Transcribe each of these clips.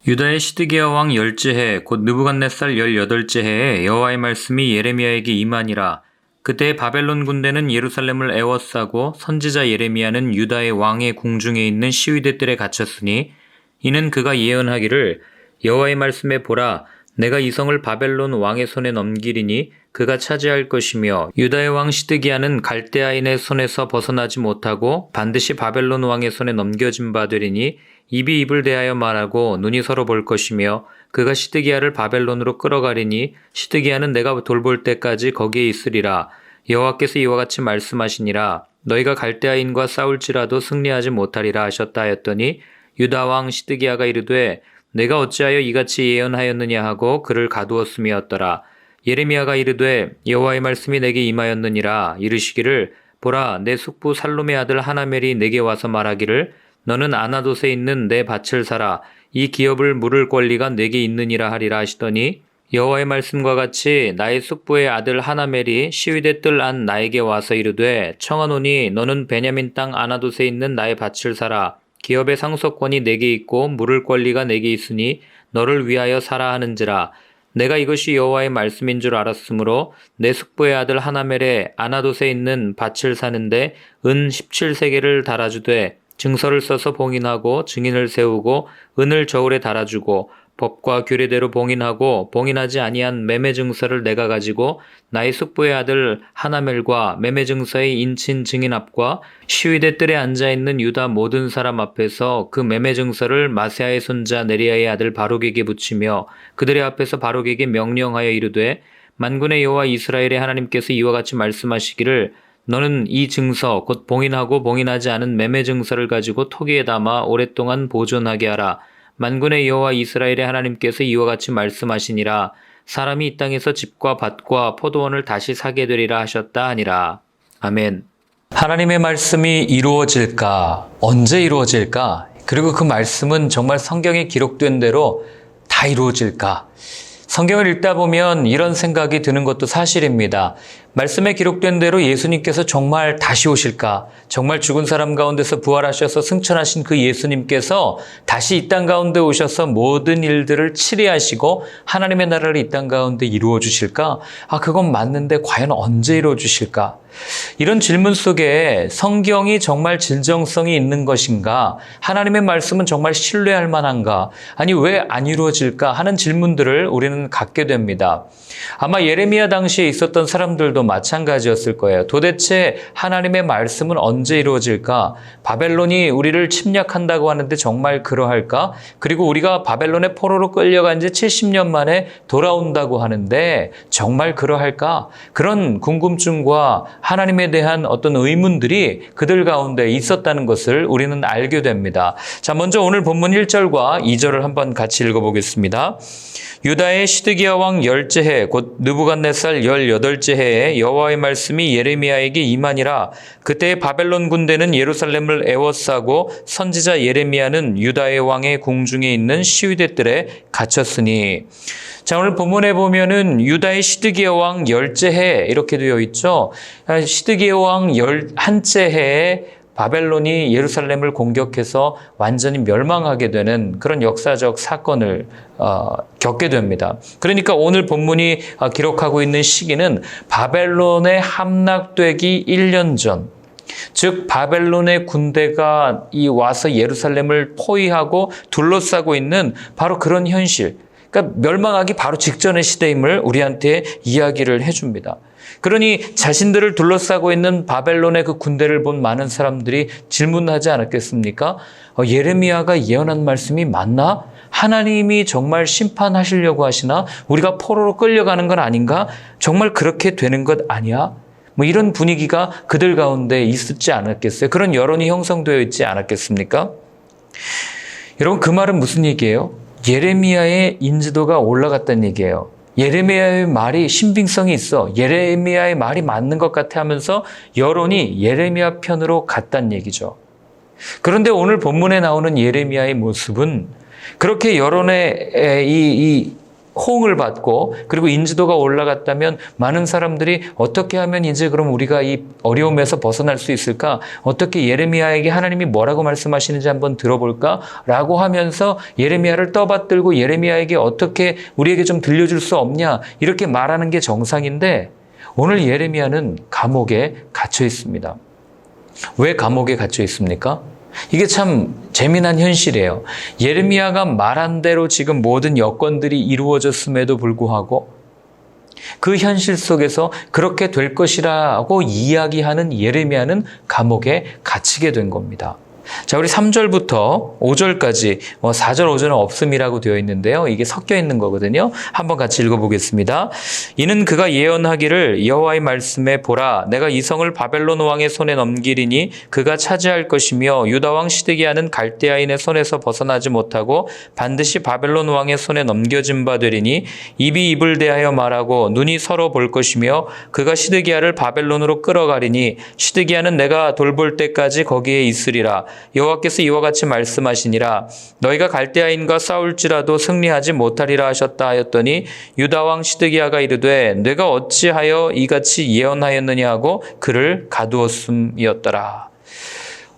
유다의 시드기야 왕 10째 곧 느부갓네살 18째 해에 여호와의 말씀이 예레미야에게 임하니라. 그때 바벨론 군대는 예루살렘을 에워싸고 선지자 예레미야는 유다의 왕의 궁중에 있는 시위대 뜰에 갇혔으니 이는 그가 예언하기를 여호와의 말씀에 보라, 내가 이 성을 바벨론 왕의 손에 넘기리니 그가 차지할 것이며 유다의 왕 시드기야는 갈대아인의 손에서 벗어나지 못하고 반드시 바벨론 왕의 손에 넘겨진 바 되리니 입이 입을 대하여 말하고 눈이 서로 볼 것이며 그가 시드기야를 바벨론으로 끌어가리니 시드기야는 내가 돌볼 때까지 거기에 있으리라. 여호와께서 이와 같이 말씀하시니라. 너희가 갈대아인과 싸울지라도 승리하지 못하리라 하셨다 하였더니 유다 왕 시드기야가 이르되 내가 어찌하여 이같이 예언하였느냐 하고 그를 가두었음이었더라. 예레미야가 이르되 여호와의 말씀이 내게 임하였느니라. 이르시기를 보라, 내 숙부 살롬의 아들 하나멜이 내게 와서 말하기를 너는 아나돗에 있는 내 밭을 사라. 이 기업을 물을 권리가 내게 있느니라 하리라 하시더니 여호와의 말씀과 같이 나의 숙부의 아들 하나멜이 시위대 뜰 안 나에게 와서 이르되 청하노니 너는 베냐민 땅 아나돗에 있는 나의 밭을 사라. 기업의 상속권이 내게 있고 물을 권리가 내게 있으니 너를 위하여 사라 하는지라. 내가 이것이 여호와의 말씀인 줄 알았으므로 내 숙부의 아들 하나멜의 아나돗에 있는 밭을 사는데 은 17세겔을 달아주되 증서를 써서 봉인하고 증인을 세우고 은을 저울에 달아주고 법과 규례대로 봉인하고 봉인하지 아니한 매매 증서를 내가 가지고 나의 숙부의 아들 하나멜과 매매 증서의 인친 증인 앞과 시위대 뜰에 앉아있는 유다 모든 사람 앞에서 그 매매 증서를 마세아의 손자 네리야의 아들 바룩에게 붙이며 그들의 앞에서 바룩에게 명령하여 이르되 만군의 여호와 이스라엘의 하나님께서 이와 같이 말씀하시기를 너는 이 증서 곧 봉인하고 봉인하지 않은 매매 증서를 가지고 토기에 담아 오랫동안 보존하게 하라. 만군의 여호와 이스라엘의 하나님께서 이와 같이 말씀하시니라. 사람이 이 땅에서 집과 밭과 포도원을 다시 사게 되리라 하셨다 하니라. 아멘. 하나님의 말씀이 이루어질까? 언제 이루어질까? 그리고 그 말씀은 정말 성경에 기록된 대로 다 이루어질까? 성경을 읽다 보면 이런 생각이 드는 것도 사실입니다. 말씀에 기록된 대로 예수님께서 정말 다시 오실까? 정말 죽은 사람 가운데서 부활하셔서 승천하신 그 예수님께서 다시 이 땅 가운데 오셔서 모든 일들을 치리하시고 하나님의 나라를 이 땅 가운데 이루어 주실까? 그건 맞는데 과연 언제 이루어 주실까? 이런 질문 속에 성경이 정말 진정성이 있는 것인가? 하나님의 말씀은 정말 신뢰할 만한가? 아니 왜 안 이루어질까? 하는 질문들을 우리는 갖게 됩니다. 아마 예레미야 당시에 있었던 사람들도 마찬가지였을 거예요. 도대체 하나님의 말씀은 언제 이루어질까? 바벨론이 우리를 침략한다고 하는데 정말 그러할까? 그리고 우리가 바벨론의 포로로 끌려간 지 70년 만에 돌아온다고 하는데 정말 그러할까? 그런 궁금증과 하나님에 대한 어떤 의문들이 그들 가운데 있었다는 것을 우리는 알게 됩니다. 자, 먼저 오늘 본문 1절과 2절을 한번 같이 읽어보겠습니다. 유다의 시드기야 왕 10째 해 곧 느부갓네살 18째 해에 여호와의 말씀이 예레미야에게 임하니라. 그때 바벨론 군대는 예루살렘을 에워싸고 선지자 예레미야는 유다의 왕의 궁중에 있는 시위대 뜰에 갇혔으니. 자, 오늘 본문에 보면은 유다의 시드기야 왕 10째 해 이렇게 되어 있죠. 시드기야 왕 11째 해에 바벨론이 예루살렘을 공격해서 완전히 멸망하게 되는 그런 역사적 사건을 겪게 됩니다. 그러니까 오늘 본문이 기록하고 있는 시기는 바벨론에 함락되기 1년 전, 즉 바벨론의 군대가 와서 예루살렘을 포위하고 둘러싸고 있는 바로 그런 현실, 그러니까 멸망하기 바로 직전의 시대임을 우리한테 이야기를 해줍니다. 그러니 자신들을 둘러싸고 있는 바벨론의 그 군대를 본 많은 사람들이 질문하지 않았겠습니까? 예레미야가 예언한 말씀이 맞나? 하나님이 정말 심판하시려고 하시나? 우리가 포로로 끌려가는 건 아닌가? 정말 그렇게 되는 것 아니야? 이런 분위기가 그들 가운데 있었지 않았겠어요? 그런 여론이 형성되어 있지 않았겠습니까? 여러분, 그 말은 무슨 얘기예요? 예레미야의 인지도가 올라갔다는 얘기예요. 예레미야의 말이 신빙성이 있어. 예레미야의 말이 맞는 것 같아 하면서 여론이 예레미야 편으로 갔다는 얘기죠. 그런데 오늘 본문에 나오는 예레미야의 모습은 그렇게 여론의 이 호응을 받고 그리고 인지도가 올라갔다면 많은 사람들이 어떻게 하면 이제 그럼 우리가 이 어려움에서 벗어날 수 있을까? 어떻게 예레미야에게 하나님이 뭐라고 말씀하시는지 한번 들어볼까? 라고 하면서 예레미야를 떠받들고 예레미야에게 어떻게 우리에게 좀 들려줄 수 없냐? 이렇게 말하는 게 정상인데 오늘 예레미야는 감옥에 갇혀 있습니다. 왜 감옥에 갇혀 있습니까? 이게 참 재미난 현실이에요. 예레미야가 말한 대로 지금 모든 여건들이 이루어졌음에도 불구하고 그 현실 속에서 그렇게 될 것이라고 이야기하는 예레미야는 감옥에 갇히게 된 겁니다. 자, 우리 3절부터 5절까지 4절, 5절은 없음이라고 되어 있는데요. 이게 섞여 있는 거거든요. 한번 같이 읽어보겠습니다. 이는 그가 예언하기를 여호와의 말씀에 보라 내가 이 성을 바벨론 왕의 손에 넘기리니 그가 차지할 것이며 유다 왕 시드기야는 갈대아인의 손에서 벗어나지 못하고 반드시 바벨론 왕의 손에 넘겨진 바 되리니 입이 입을 대하여 말하고 눈이 서로 볼 것이며 그가 시드기야를 바벨론으로 끌어가리니 시드기야는 내가 돌볼 때까지 거기에 있으리라. 여호와께서 이와 같이 말씀하시니라 너희가 갈대아인과 싸울지라도 승리하지 못하리라 하셨다 하였더니 유다 왕 시드기야가 이르되 내가 어찌하여 이같이 예언하였느냐 하고 그를 가두었음이었더라.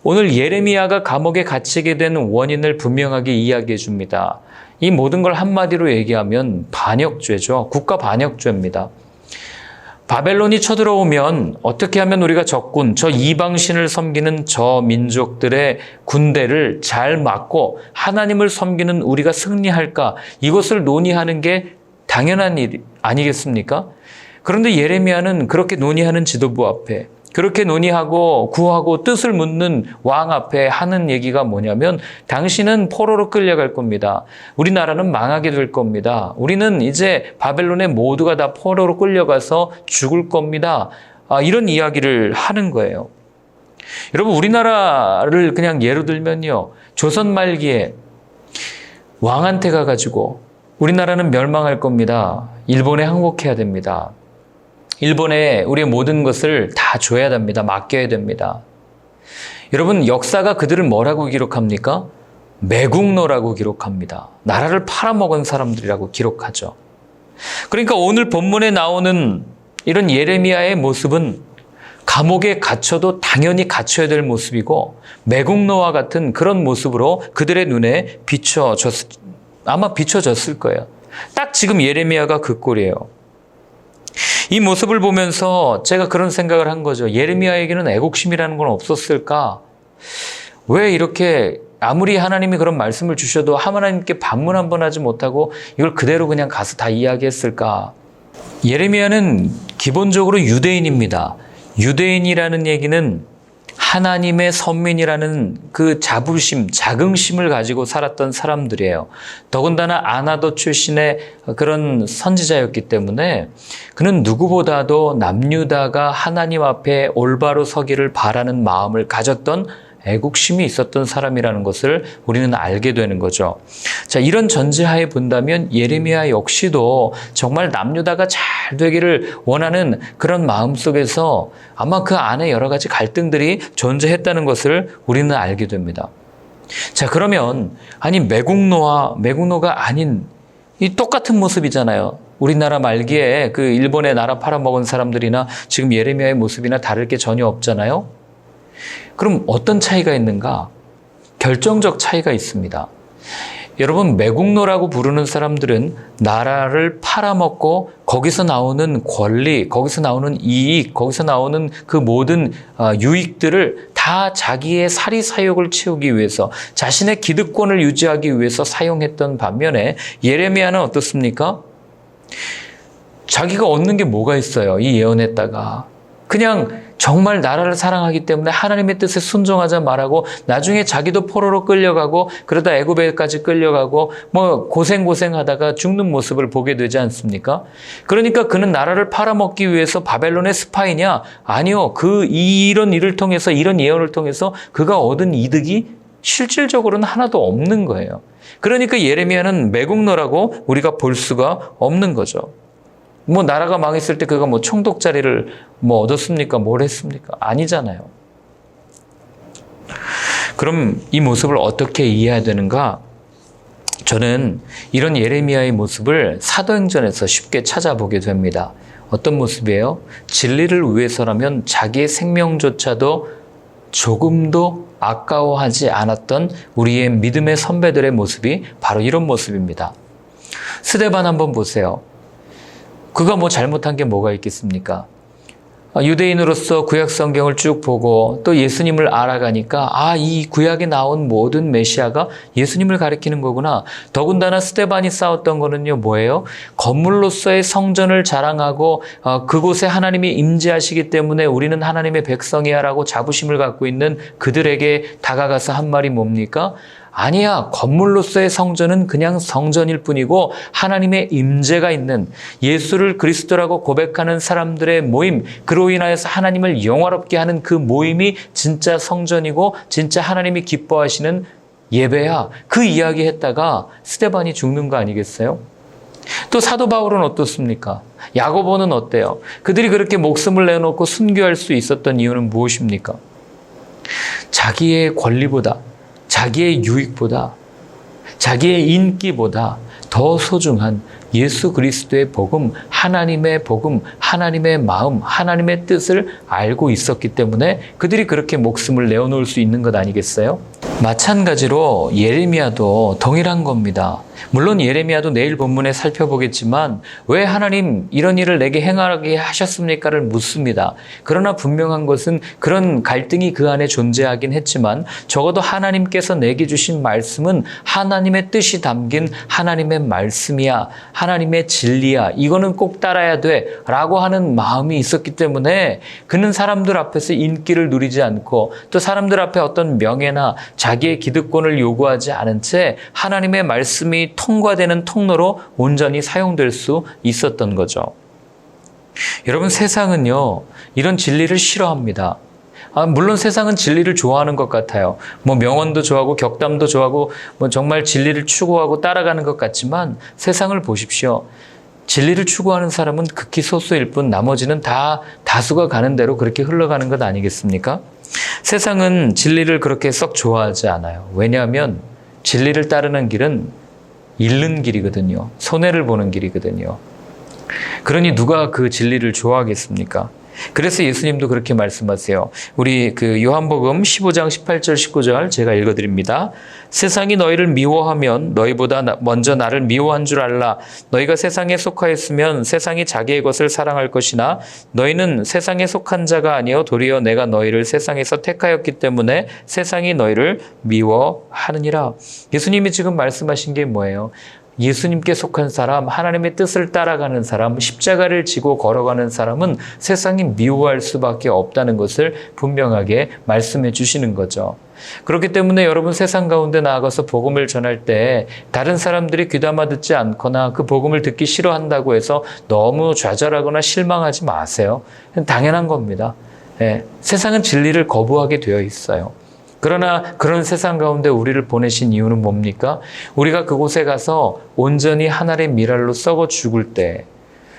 오늘 예레미야가 감옥에 갇히게 된 원인을 분명하게 이야기해 줍니다. 이 모든 걸 한마디로 얘기하면 반역죄죠. 국가 반역죄입니다. 바벨론이 쳐들어오면 어떻게 하면 우리가 적군, 저 이방신을 섬기는 저 민족들의 군대를 잘 막고 하나님을 섬기는 우리가 승리할까? 이것을 논의하는 게 당연한 일 아니겠습니까? 그런데 예레미야는 그렇게 논의하는 지도부 앞에 그렇게 논의하고 구하고 뜻을 묻는 왕 앞에 하는 얘기가 뭐냐면 당신은 포로로 끌려갈 겁니다. 우리나라는 망하게 될 겁니다. 우리는 이제 바벨론에 모두가 다 포로로 끌려가서 죽을 겁니다. 이런 이야기를 하는 거예요. 여러분 우리나라를 그냥 예로 들면요. 조선 말기에 왕한테 가가지고 우리나라는 멸망할 겁니다. 일본에 항복해야 됩니다. 일본에 우리의 모든 것을 다 줘야 됩니다. 맡겨야 됩니다. 여러분 역사가 그들을 뭐라고 기록합니까? 매국노라고 기록합니다. 나라를 팔아먹은 사람들이라고 기록하죠. 그러니까 오늘 본문에 나오는 이런 예레미야의 모습은 감옥에 갇혀도 당연히 갇혀야 될 모습이고 매국노와 같은 그런 모습으로 그들의 눈에 아마 비춰졌을 거예요. 딱 지금 예레미야가 그 꼴이에요. 이 모습을 보면서 제가 그런 생각을 한 거죠. 예레미야에게는 애국심이라는 건 없었을까? 왜 이렇게 아무리 하나님이 그런 말씀을 주셔도 하나님께 반문 한 번 하지 못하고 이걸 그대로 그냥 가서 다 이야기했을까? 예레미야는 기본적으로 유대인입니다. 유대인이라는 얘기는 하나님의 선민이라는 그 자긍심을 가지고 살았던 사람들이에요. 더군다나 아나도 출신의 그런 선지자였기 때문에 그는 누구보다도 남유다가 하나님 앞에 올바로 서기를 바라는 마음을 가졌던 애국심이 있었던 사람이라는 것을 우리는 알게 되는 거죠. 자, 이런 전제하에 본다면 예레미야 역시도 정말 남유다가 잘 되기를 원하는 그런 마음 속에서 아마 그 안에 여러 가지 갈등들이 존재했다는 것을 우리는 알게 됩니다. 자, 그러면 매국노가 아닌 이 똑같은 모습이잖아요. 우리나라 말기에 그 일본의 나라 팔아먹은 사람들이나 지금 예레미야의 모습이나 다를 게 전혀 없잖아요. 그럼 어떤 차이가 있는가? 결정적 차이가 있습니다. 여러분 매국노라고 부르는 사람들은 나라를 팔아먹고 거기서 나오는 권리, 거기서 나오는 이익, 거기서 나오는 그 모든 유익들을 다 자기의 사리사욕을 채우기 위해서 자신의 기득권을 유지하기 위해서 사용했던 반면에 예레미야는 어떻습니까? 자기가 얻는 게 뭐가 있어요? 이 예언했다가 그냥 정말 나라를 사랑하기 때문에 하나님의 뜻에 순종하자 말하고 나중에 자기도 포로로 끌려가고 그러다 애굽에까지 끌려가고 고생하다가 죽는 모습을 보게 되지 않습니까? 그러니까 그는 나라를 팔아먹기 위해서 바벨론의 스파이냐? 아니요. 이런 일을 통해서 이런 예언을 통해서 그가 얻은 이득이 실질적으로는 하나도 없는 거예요. 그러니까 예레미야는 매국노라고 우리가 볼 수가 없는 거죠. 나라가 망했을 때 그가 총독자리를 얻었습니까? 뭘 했습니까? 아니잖아요. 그럼 이 모습을 어떻게 이해해야 되는가? 저는 이런 예레미야의 모습을 사도행전에서 쉽게 찾아보게 됩니다. 어떤 모습이에요? 진리를 위해서라면 자기의 생명조차도 조금도 아까워하지 않았던 우리의 믿음의 선배들의 모습이 바로 이런 모습입니다. 스데반 한번 보세요. 그가 뭐 잘못한 게 뭐가 있겠습니까? 유대인으로서 구약 성경을 쭉 보고 또 예수님을 알아가니까 이 구약에 나온 모든 메시아가 예수님을 가리키는 거구나. 더군다나 스데반이 싸웠던 거는요, 뭐예요? 건물로서의 성전을 자랑하고 그곳에 하나님이 임재하시기 때문에 우리는 하나님의 백성이야라고 자부심을 갖고 있는 그들에게 다가가서 한 말이 뭡니까? 아니야, 건물로서의 성전은 그냥 성전일 뿐이고 하나님의 임재가 있는 예수를 그리스도라고 고백하는 사람들의 모임, 그로 인하여서 하나님을 영화롭게 하는 그 모임이 진짜 성전이고 진짜 하나님이 기뻐하시는 예배야. 그 이야기 했다가 스데반이 죽는 거 아니겠어요? 또 사도 바울은 어떻습니까? 야고보는 어때요? 그들이 그렇게 목숨을 내놓고 순교할 수 있었던 이유는 무엇입니까? 자기의 권리보다, 자기의 유익보다, 자기의 인기보다 더 소중한 예수 그리스도의 복음, 하나님의 복음, 하나님의 마음, 하나님의 뜻을 알고 있었기 때문에 그들이 그렇게 목숨을 내어놓을 수 있는 것 아니겠어요? 마찬가지로 예레미야도 동일한 겁니다. 물론 예레미야도 내일 본문에 살펴보겠지만 왜 하나님 이런 일을 내게 행하게 하셨습니까를 묻습니다. 그러나 분명한 것은 그런 갈등이 그 안에 존재하긴 했지만 적어도 하나님께서 내게 주신 말씀은 하나님의 뜻이 담긴 하나님의 말씀이야, 하나님의 진리야, 이거는 꼭 따라야 돼 라고 하는 마음이 있었기 때문에 그는 사람들 앞에서 인기를 누리지 않고 또 사람들 앞에 어떤 명예나 자기의 기득권을 요구하지 않은 채 하나님의 말씀이 통과되는 통로로 온전히 사용될 수 있었던 거죠. 여러분, 세상은요, 이런 진리를 싫어합니다. 물론 세상은 진리를 좋아하는 것 같아요. 명언도 좋아하고 격담도 좋아하고 정말 진리를 추구하고 따라가는 것 같지만 세상을 보십시오. 진리를 추구하는 사람은 극히 소수일 뿐 나머지는 다 다수가 가는 대로 그렇게 흘러가는 것 아니겠습니까? 세상은 진리를 그렇게 썩 좋아하지 않아요. 왜냐하면 진리를 따르는 길은 잃는 길이거든요. 손해를 보는 길이거든요. 그러니 누가 그 진리를 좋아하겠습니까? 그래서 예수님도 그렇게 말씀하세요. 우리 요한복음 15장 18절 19절 제가 읽어드립니다. 세상이 너희를 미워하면 너희보다 먼저 나를 미워한 줄 알라. 너희가 세상에 속하였으면 세상이 자기의 것을 사랑할 것이나 너희는 세상에 속한 자가 아니요 도리어 내가 너희를 세상에서 택하였기 때문에 세상이 너희를 미워하느니라. 예수님이 지금 말씀하신 게 뭐예요? 예수님께 속한 사람, 하나님의 뜻을 따라가는 사람, 십자가를 지고 걸어가는 사람은 세상이 미워할 수밖에 없다는 것을 분명하게 말씀해 주시는 거죠. 그렇기 때문에 여러분, 세상 가운데 나아가서 복음을 전할 때 다른 사람들이 귀담아 듣지 않거나 그 복음을 듣기 싫어한다고 해서 너무 좌절하거나 실망하지 마세요. 당연한 겁니다. 세상은 진리를 거부하게 되어 있어요. 그러나 그런 세상 가운데 우리를 보내신 이유는 뭡니까? 우리가 그곳에 가서 온전히 하나의 미랄로 썩어 죽을 때,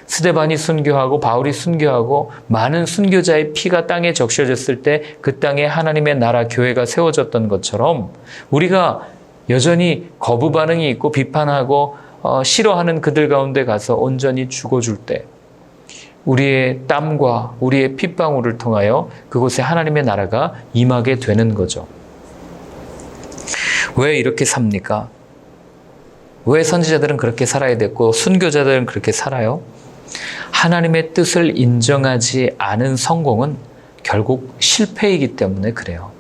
스데반이 순교하고 바울이 순교하고 많은 순교자의 피가 땅에 적셔졌을 때 그 땅에 하나님의 나라 교회가 세워졌던 것처럼 우리가 여전히 거부 반응이 있고 비판하고 싫어하는 그들 가운데 가서 온전히 죽어줄 때 우리의 땀과 우리의 핏방울을 통하여 그곳에 하나님의 나라가 임하게 되는 거죠. 왜 이렇게 삽니까? 왜 선지자들은 그렇게 살아야 됐고 순교자들은 그렇게 살아요? 하나님의 뜻을 인정하지 않은 성공은 결국 실패이기 때문에 그래요.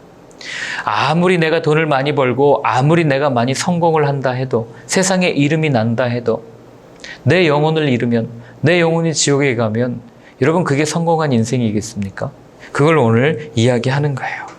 아무리 내가 돈을 많이 벌고 아무리 내가 많이 성공을 한다 해도, 세상에 이름이 난다 해도 내 영혼을 잃으면, 내 영혼이 지옥에 가면 여러분, 그게 성공한 인생이겠습니까? 그걸 오늘 이야기하는 거예요.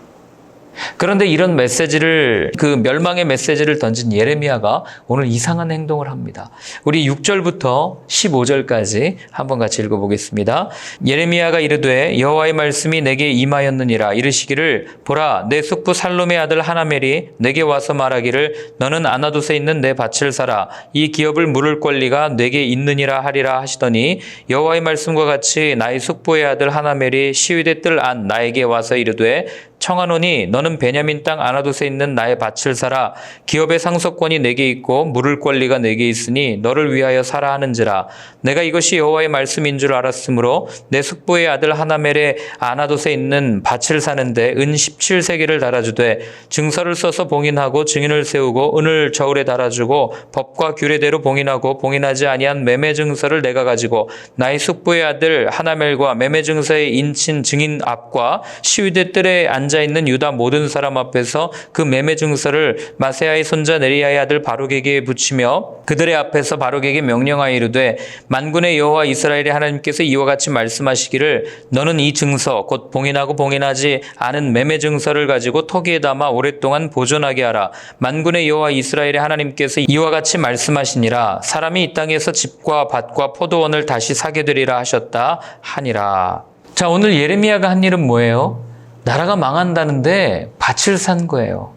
그런데 이런 메시지를, 그 멸망의 메시지를 던진 예레미야가 오늘 이상한 행동을 합니다. 우리 6절부터 15절까지 한번 같이 읽어보겠습니다. 예레미야가 이르되 여호와의 말씀이 내게 임하였느니라. 이르시기를 보라, 내 숙부 살롬의 아들 하나멜이 내게 와서 말하기를 너는 아나돗에 있는 내 밭을 사라. 이 기업을 물을 권리가 내게 있느니라 하리라 하시더니 여호와의 말씀과 같이 나의 숙부의 아들 하나멜이 시위대 뜰 안 나에게 와서 이르되 청하노니 너는 베냐민 땅 아나돗에 있는 나의 밭을 사라. 기업의 상속권이 내게 있고 물을 권리가 내게 있으니 너를 위하여 사라 하는지라. 내가 이것이 여호와의 말씀인 줄 알았으므로 내 숙부의 아들 하나멜의 아나돗에 있는 밭을 사는데 은 17세겔을 달아주되 증서를 써서 봉인하고 증인을 세우고 은을 저울에 달아주고 법과 규례대로 봉인하고 봉인하지 아니한 매매 증서를 내가 가지고 나의 숙부의 아들 하나멜과 매매 증서의 인친 증인 앞과 시위대 뜰에 앉아있는 유다 모든 사람 앞에서 그 매매 증서를 마세야의 손자 네리야의 아들 바룩에게 붙이며 그들의 앞에서 바룩에게 명령하여 이르되 만군의 여호와 이스라엘의 하나님께서 이와 같이 말씀하시기를 너는 이 증서 곧 봉인하고 봉인하지 않은 매매 증서를 가지고 토기에 담아 오랫동안 보존하게 하라. 만군의 여호와 이스라엘의 하나님께서 이와 같이 말씀하시니라. 사람이 이 땅에서 집과 밭과 포도원을 다시 사게 되리라 하셨다 하니라. 자, 오늘 예레미야가 한 일은 뭐예요? 나라가 망한다는데 밭을 산 거예요.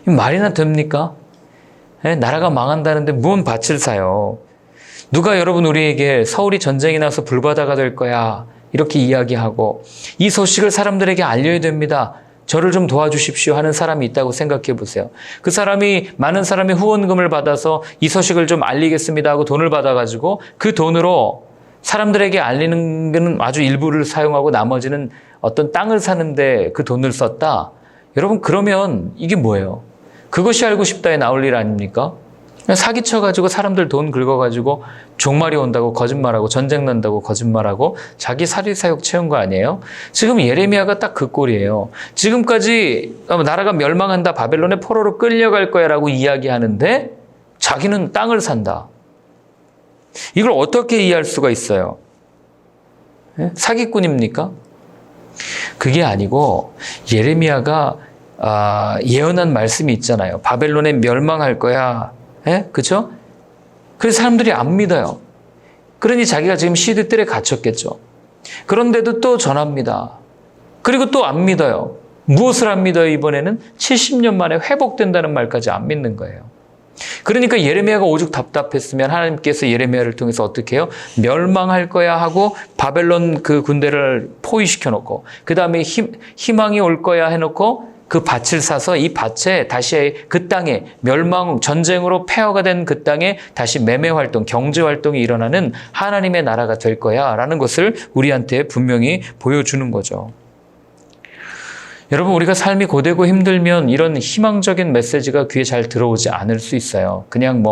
말이나 됩니까? 나라가 망한다는데 무슨 밭을 사요? 누가 여러분 우리에게 서울이 전쟁이 나서 불바다가 될 거야 이렇게 이야기하고 이 소식을 사람들에게 알려야 됩니다. 저를 좀 도와주십시오 하는 사람이 있다고 생각해 보세요. 그 사람이 많은 사람이 후원금을 받아서 이 소식을 좀 알리겠습니다 하고 돈을 받아가지고 그 돈으로 사람들에게 알리는 것은 아주 일부를 사용하고 나머지는 어떤 땅을 사는데 그 돈을 썼다. 여러분 그러면 이게 뭐예요? 그것이 알고 싶다에 나올 일 아닙니까? 사기쳐가지고 사람들 돈 긁어가지고 종말이 온다고 거짓말하고 전쟁 난다고 거짓말하고 자기 사리사욕 채운 거 아니에요? 지금 예레미야가 딱 그 꼴이에요. 지금까지 나라가 멸망한다, 바벨론의 포로로 끌려갈 거야 라고 이야기하는데 자기는 땅을 산다. 이걸 어떻게 이해할 수가 있어요? 사기꾼입니까? 그게 아니고 예레미야가 예언한 말씀이 있잖아요. 바벨론에 멸망할 거야. 그렇죠? 그래서 사람들이 안 믿어요. 그러니 자기가 지금 시드뜰에 갇혔겠죠. 그런데도 또 전합니다. 그리고 또 안 믿어요. 무엇을 안 믿어요? 이번에는 70년 만에 회복된다는 말까지 안 믿는 거예요. 그러니까 예레미야가 오죽 답답했으면 하나님께서 예레미야를 통해서 어떻게 해요? 멸망할 거야 하고 바벨론 그 군대를 포위시켜 놓고 그 다음에 희망이 올 거야 해놓고 그 밭을 사서 이 밭에 다시 그 땅에 멸망 전쟁으로 폐허가 된 그 땅에 다시 매매 활동, 경제 활동이 일어나는 하나님의 나라가 될 거야 라는 것을 우리한테 분명히 보여주는 거죠. 여러분 우리가 삶이 고되고 힘들면 이런 희망적인 메시지가 귀에 잘 들어오지 않을 수 있어요. 그냥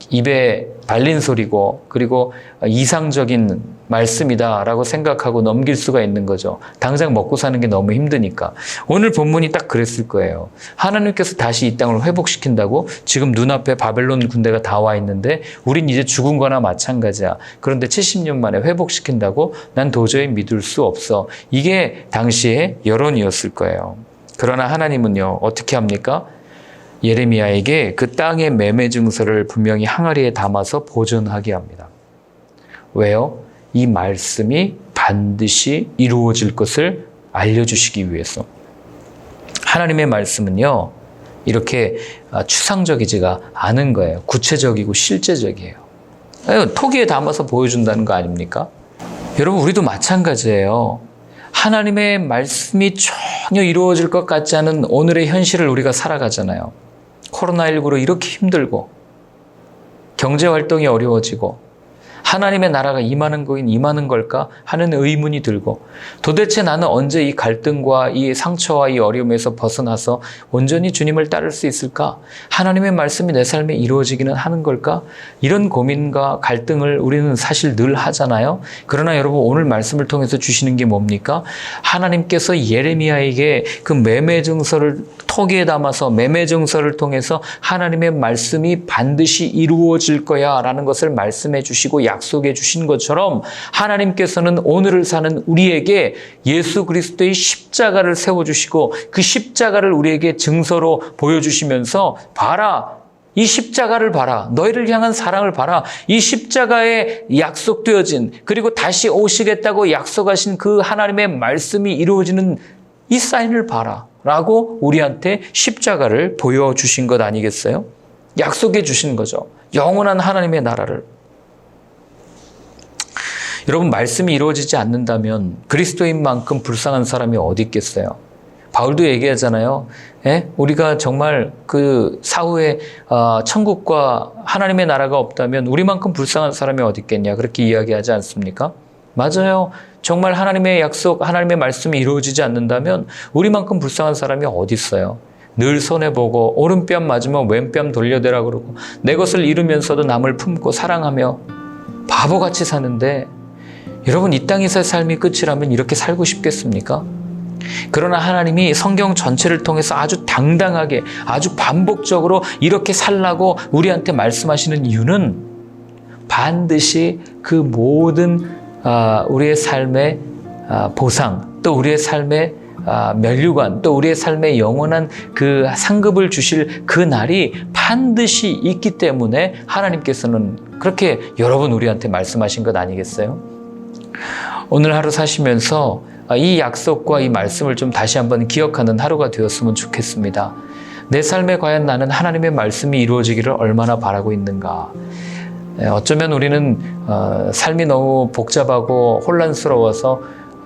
입에 발린 소리고 그리고 이상적인 말씀이다라고 생각하고 넘길 수가 있는 거죠. 당장 먹고 사는 게 너무 힘드니까. 오늘 본문이 딱 그랬을 거예요. 하나님께서 다시 이 땅을 회복시킨다고 지금 눈앞에 바벨론 군대가 다 와 있는데 우린 이제 죽은 거나 마찬가지야. 그런데 70년 만에 회복시킨다고 난 도저히 믿을 수 없어. 이게 당시의 여론이었을 거예요. 그러나 하나님은요. 어떻게 합니까? 예레미야에게 그 땅의 매매 증서를 분명히 항아리에 담아서 보존하게 합니다. 왜요? 이 말씀이 반드시 이루어질 것을 알려주시기 위해서. 하나님의 말씀은요, 이렇게 추상적이지가 않은 거예요. 구체적이고 실제적이에요. 토기에 담아서 보여준다는 거 아닙니까? 여러분, 우리도 마찬가지예요. 하나님의 말씀이 전혀 이루어질 것 같지 않은 오늘의 현실을 우리가 살아가잖아요. 코로나19로 이렇게 힘들고 경제활동이 어려워지고 하나님의 나라가 임하는 거긴 임하는 걸까 하는 의문이 들고 도대체 나는 언제 이 갈등과 이 상처와 이 어려움에서 벗어나서 온전히 주님을 따를 수 있을까? 하나님의 말씀이 내 삶에 이루어지기는 하는 걸까? 이런 고민과 갈등을 우리는 사실 늘 하잖아요. 그러나 여러분 오늘 말씀을 통해서 주시는 게 뭡니까? 하나님께서 예레미야에게 그 매매 증서를 토기에 담아서 매매 증서를 통해서 하나님의 말씀이 반드시 이루어질 거야 라는 것을 말씀해 주시고 약속해 주신 것처럼 하나님께서는 오늘을 사는 우리에게 예수 그리스도의 십자가를 세워주시고 그 십자가를 우리에게 증서로 보여주시면서 봐라. 이 십자가를 봐라. 너희를 향한 사랑을 봐라. 이 십자가에 약속되어진 그리고 다시 오시겠다고 약속하신 그 하나님의 말씀이 이루어지는 이 사인을 봐라. 라고 우리한테 십자가를 보여주신 것 아니겠어요? 약속해 주신 거죠. 영원한 하나님의 나라를. 여러분 말씀이 이루어지지 않는다면 그리스도인만큼 불쌍한 사람이 어디 있겠어요? 바울도 얘기하잖아요. 예? 우리가 정말 그 사후에 천국과 하나님의 나라가 없다면 우리만큼 불쌍한 사람이 어디 있겠냐 그렇게 이야기하지 않습니까? 맞아요. 정말 하나님의 약속, 하나님의 말씀이 이루어지지 않는다면 우리만큼 불쌍한 사람이 어디 있어요? 늘 손해보고 오른뺨 맞으면 왼뺨 돌려대라 그러고 내 것을 잃으면서도 남을 품고 사랑하며 바보같이 사는데 여러분 이 땅에서의 삶이 끝이라면 이렇게 살고 싶겠습니까? 그러나 하나님이 성경 전체를 통해서 아주 당당하게 아주 반복적으로 이렇게 살라고 우리한테 말씀하시는 이유는 반드시 그 모든 우리의 삶의 보상 또 우리의 삶의 면류관 또 우리의 삶에 영원한 그 상급을 주실 그 날이 반드시 있기 때문에 하나님께서는 그렇게 여러분 우리한테 말씀하신 것 아니겠어요? 오늘 하루 사시면서 이 약속과 이 말씀을 좀 다시 한번 기억하는 하루가 되었으면 좋겠습니다. 내 삶에 과연 나는 하나님의 말씀이 이루어지기를 얼마나 바라고 있는가. 어쩌면 우리는 삶이 너무 복잡하고 혼란스러워서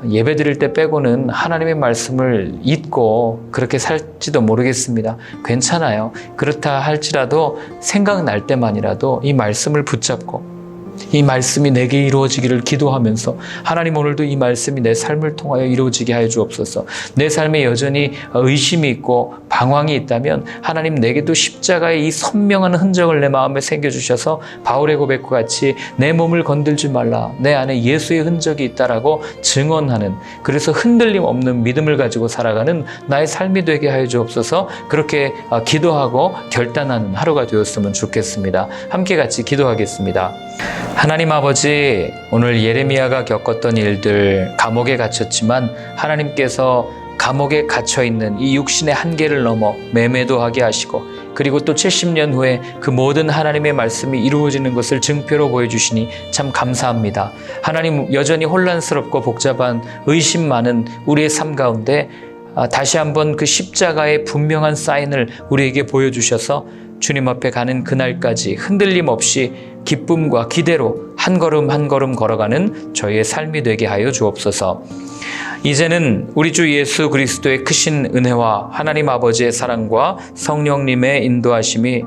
예배 드릴 때 빼고는 하나님의 말씀을 잊고 그렇게 살지도 모르겠습니다. 괜찮아요. 그렇다 할지라도 생각날 때만이라도 이 말씀을 붙잡고 이 말씀이 내게 이루어지기를 기도하면서 하나님 오늘도 이 말씀이 내 삶을 통하여 이루어지게 하여 주옵소서. 내 삶에 여전히 의심이 있고 방황이 있다면 하나님 내게도 십자가의 이 선명한 흔적을 내 마음에 새겨주셔서 바울의 고백과 같이 내 몸을 건들지 말라 내 안에 예수의 흔적이 있다라고 증언하는 그래서 흔들림 없는 믿음을 가지고 살아가는 나의 삶이 되게 하여 주옵소서. 그렇게 기도하고 결단하는 하루가 되었으면 좋겠습니다. 함께 같이 기도하겠습니다. 하나님 아버지, 오늘 예레미야가 겪었던 일들, 감옥에 갇혔지만 하나님께서 감옥에 갇혀있는 이 육신의 한계를 넘어 매매도 하게 하시고 그리고 또 70년 후에 그 모든 하나님의 말씀이 이루어지는 것을 증표로 보여주시니 참 감사합니다. 하나님 여전히 혼란스럽고 복잡한 의심 많은 우리의 삶 가운데 다시 한번 그 십자가의 분명한 사인을 우리에게 보여주셔서 주님 앞에 가는 그날까지 흔들림 없이 기쁨과 기대로 한 걸음 한 걸음 걸어가는 저희의 삶이 되게 하여 주옵소서. 이제는 우리 주 예수 그리스도의 크신 은혜와 하나님 아버지의 사랑과 성령님의 인도하심이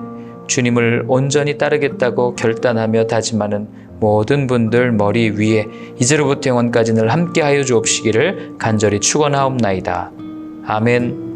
주님을 온전히 따르겠다고 결단하며 다짐하는 모든 분들 머리 위에 이제로부터 영원까지 늘 함께 하여 주옵시기를 간절히 축원하옵나이다. 아멘.